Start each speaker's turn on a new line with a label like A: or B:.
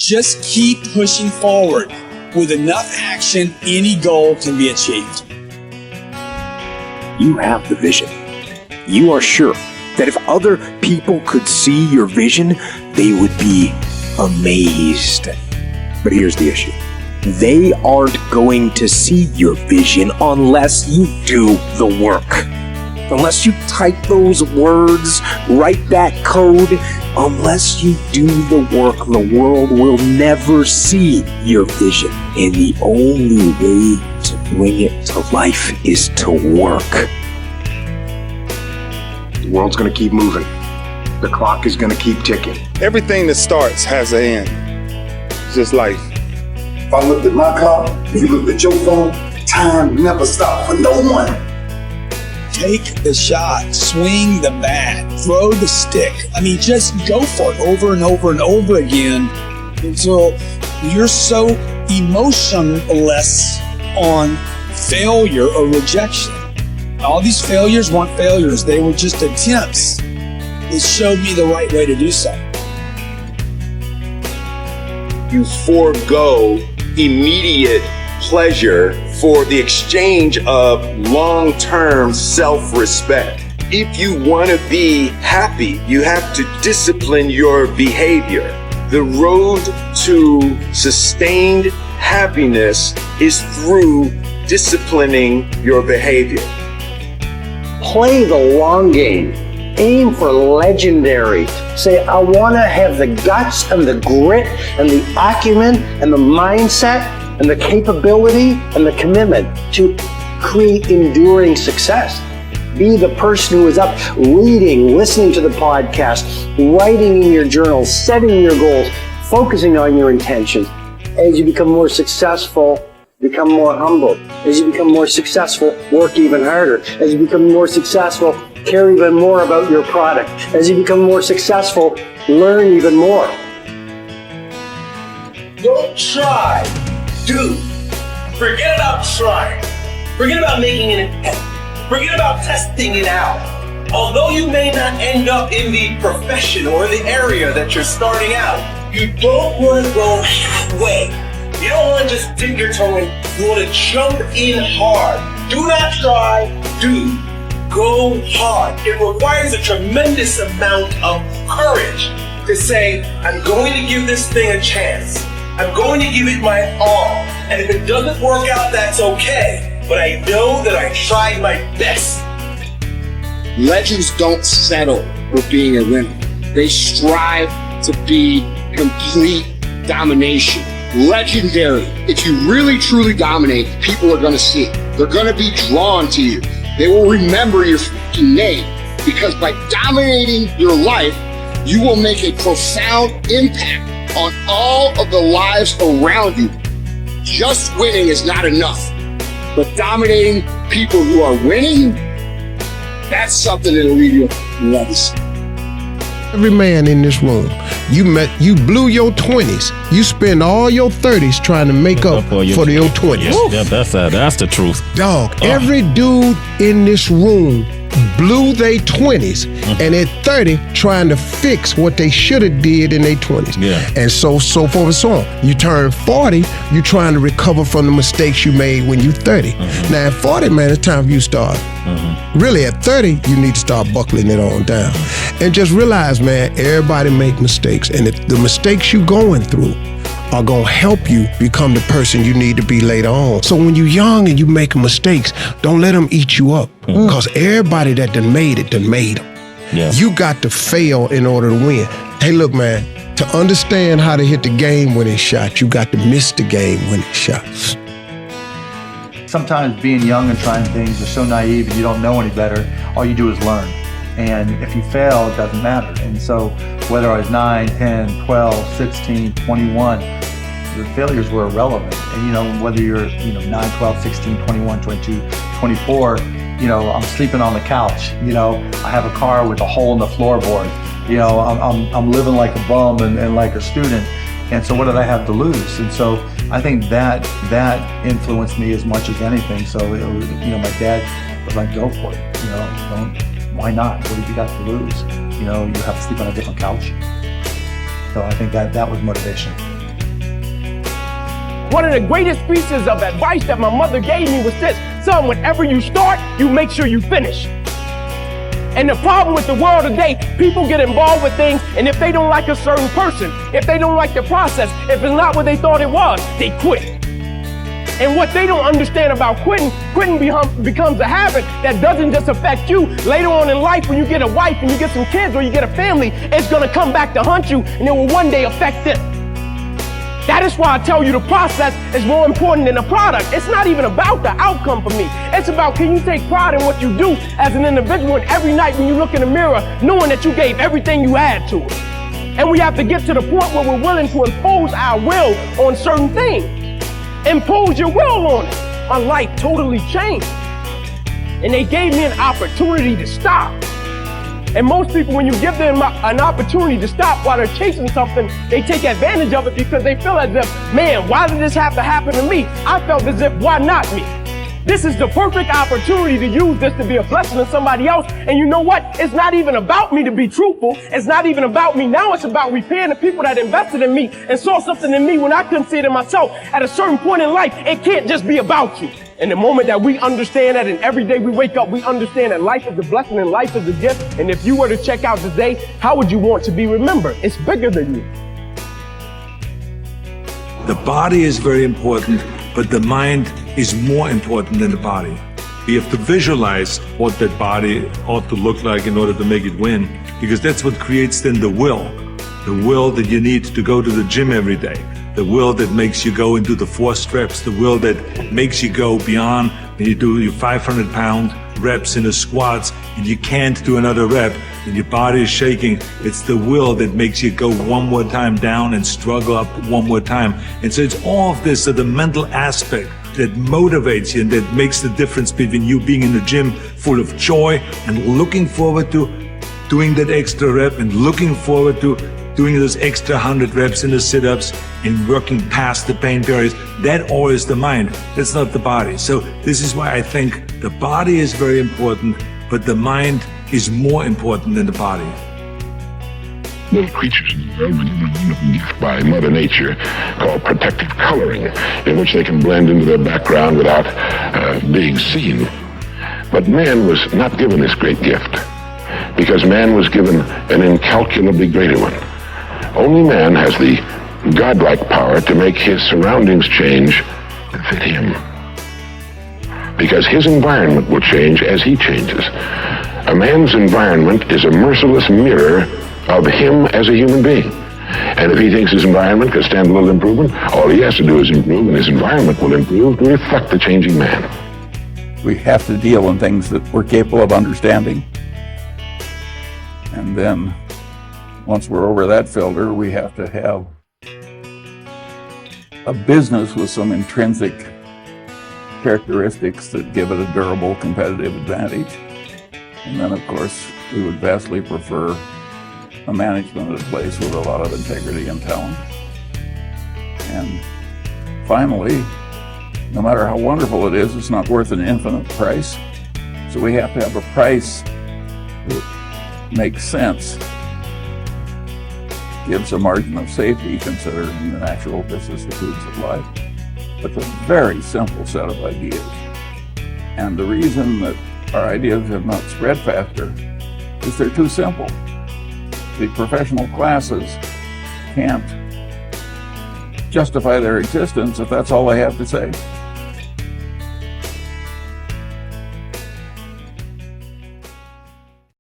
A: Just keep pushing forward. With enough action, any goal can be achieved.
B: You have the vision. You are sure that if other people could see your vision, they would be amazed. But here's the issue. They aren't going to see your vision unless you do the work. Unless you type those words, write that code, unless you do the work, the world will never see your vision. And the only way to bring it to life is to work.
C: The world's going to keep moving. The clock is going to keep ticking.
D: Everything that starts has an end. It's just life.
E: If I looked at my clock, if you looked at your phone, time never stopped for no one.
A: Take the shot, swing the bat, throw the stick. Just go for it over and over and over again until you're so emotionless on failure or rejection. All these failures weren't failures. They were just attempts that showed me the right way to do so.
F: You forego immediate pleasure for the exchange of long-term self-respect. If you want to be happy, you have to discipline your behavior. The road to sustained happiness is through disciplining your behavior.
G: Play the long game. Aim for legendary. Say, I want to have the guts and the grit and the acumen and the mindset and the capability and the commitment to create enduring success. Be the person who is up reading, listening to the podcast, writing in your journal, setting your goals, focusing on your intentions. As you become more successful, become more humble. As you become more successful, work even harder. As you become more successful, care even more about your product. As you become more successful, learn even more.
H: Don't try. Do. Forget about trying. Forget about making an attempt. Forget about testing it out. Although you may not end up in the profession or the area that you're starting out, you don't want to go halfway. You don't want to just dip your toe in. You want to jump in hard. Do not try. Do. Go hard. It requires a tremendous amount of courage to say, I'm going to give this thing a chance. I'm going to give it my all. And if it doesn't work out, that's okay. But I know that I tried my best.
I: Legends don't settle for being a winner. They strive to be complete domination. Legendary. If you really truly dominate, people are going to see it. They're going to be drawn to you. They will remember your freaking name, because by dominating your life, you will make a profound impact on all of the lives around you. Just winning is not enough, but dominating people who are winning, that's something that'll leave you a legacy.
J: Every man in this room, you blew your 20s. You spend all your 30s trying to make up for your 20s.
K: Yeah, that's the truth.
J: Dog, every dude in this room blew their 20s and at 30 trying to fix what they should have did in their 20s.
K: Yeah.
J: And so forth and so on. You turn 40, you're trying to recover from the mistakes you made when you're 30. Now at 40, man, it's time for you to start. Really, at 30, you need to start buckling it on down. And just realize, man, everybody make mistakes. And if the mistakes you're going through are going to help you become the person you need to be later on. So when you're young and you making mistakes, don't let them eat you up. Because everybody that done made it, done made them.
K: Yeah.
J: You got to fail in order to win. Hey, look, man, to understand how to hit the game-winning shot, you got to miss the game-winning shots.
L: Sometimes being young and trying things is so naive and you don't know any better. All you do is learn. And if you fail, it doesn't matter. And so whether I was 9, 10, 12, 16, 21, the failures were irrelevant. And whether you're 9, 12, 16, 21, 22, 24, I'm sleeping on the couch. I have a car with a hole in the floorboard. I'm living like a bum and like a student. And so what did I have to lose? And so I think that influenced me as much as anything. So it was, my dad was like, go for it. Why not? What have you got to lose? You have to sleep on a different couch. So I think that was motivation.
K: One of the greatest pieces of advice that my mother gave me was this: son, whenever you start, you make sure you finish. And the problem with the world today, people get involved with things, and if they don't like a certain person, if they don't like the process, if it's not what they thought it was, they quit. And what they don't understand about quitting becomes a habit that doesn't just affect you. Later on in life, when you get a wife and you get some kids or you get a family, it's gonna come back to haunt you, and it will one day affect them. That is why I tell you the process is more important than the product. It's not even about the outcome for me. It's about, can you take pride in what you do as an individual, and every night when you look in the mirror, knowing that you gave everything you had to it. And we have to get to the point where we're willing to impose our will on certain things. Impose your will on it. My life totally changed. And they gave me an opportunity to stop. And most people, when you give them an opportunity to stop while they're chasing something, they take advantage of it because they feel as if, man, why did this have to happen to me? I felt as if, why not me? This is the perfect opportunity to use this to be a blessing to somebody else. And you know what? It's not even about me to be truthful. It's not even about me. Now it's about repaying the people that invested in me and saw something in me when I couldn't see it in myself. At a certain point in life, it can't just be about you. And the moment that we understand that, and every day we wake up, we understand that life is a blessing and life is a gift. And if you were to check out today, how would you want to be remembered? It's bigger than you.
M: The body is very important, but the mind is more important than the body. We have to visualize what that body ought to look like in order to make it win, because that's what creates then the will that you need to go to the gym every day. The will that makes you go into the 4 steps, the will that makes you go beyond when you do your 500-pound reps in the squats and you can't do another rep and your body is shaking. It's the will that makes you go one more time down and struggle up one more time. And so it's all of this, so the mental aspect that motivates you and that makes the difference between you being in the gym full of joy and looking forward to doing that extra rep and looking forward to doing those extra 100 reps in the sit-ups and working past the pain barriers. That all is the mind. That's not the body. So this is why I think the body is very important, but the mind is more important than the body.
N: Little creatures in the world were given a wonderful gift by Mother Nature called protective coloring, in which they can blend into their background without being seen. But man was not given this great gift, because man was given an incalculably greater one. Only man has the godlike power to make his surroundings change to fit him, because his environment will change as he changes. A man's environment is a merciless mirror of him as a human being. And if he thinks his environment can stand a little improvement, all he has to do is improve, and his environment will improve to reflect the changing man.
O: We have to deal in things that we're capable of understanding. And then, once we're over that filter, we have to have a business with some intrinsic characteristics that give it a durable competitive advantage. And then, of course, we would vastly prefer a management in place with a lot of integrity and talent. And finally, no matter how wonderful it is, it's not worth an infinite price. So we have to have a price that makes sense, gives a margin of safety considering the natural vicissitudes of life. It's a very simple set of ideas. And the reason that our ideas have not spread faster is they're too simple. The professional classes can't justify their existence if that's all they have to say.